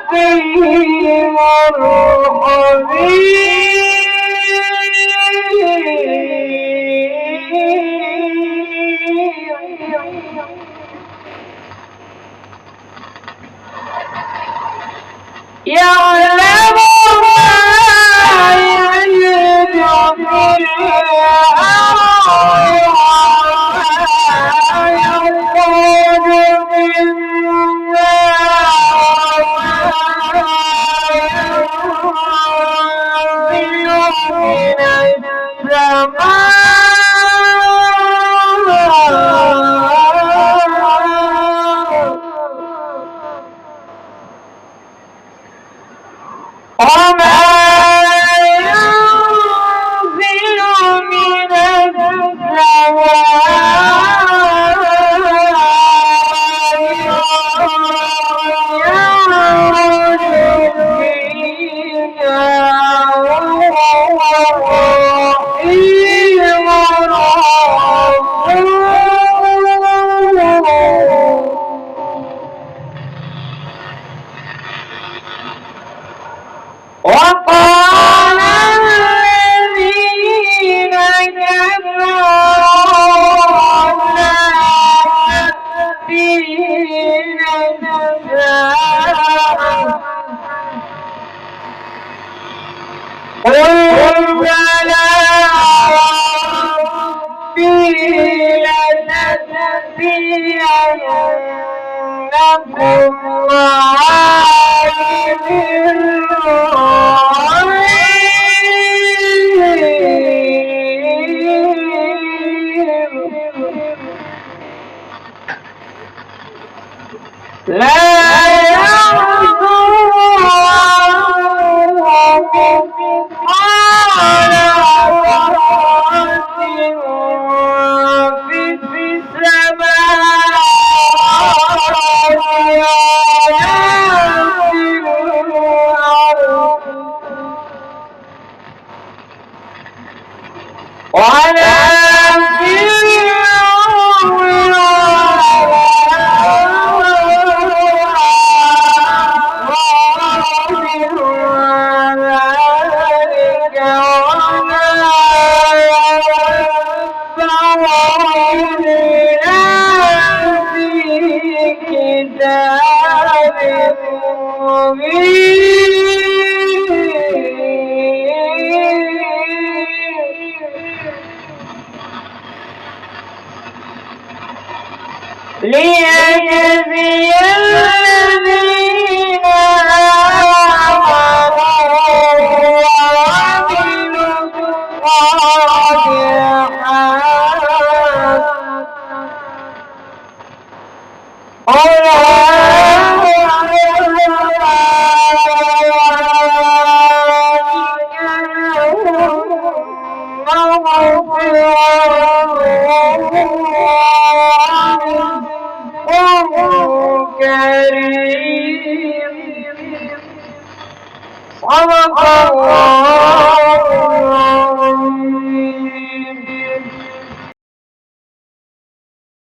الحكيم الخبير. يعلم ما يلج في الأرض وما يخرج منها وما ينزل من السماء يعرج فيها وهو الرحيم الغفور. وقال الذين كفروا لا تأتينا الساعة قل بلى ربي لتأتينكم عالم لا يعذر عنه مثقال ذرة في السماوات ولا في ليجزي الذين آمنوا وعملوا الصالحات كريم. صدق الله.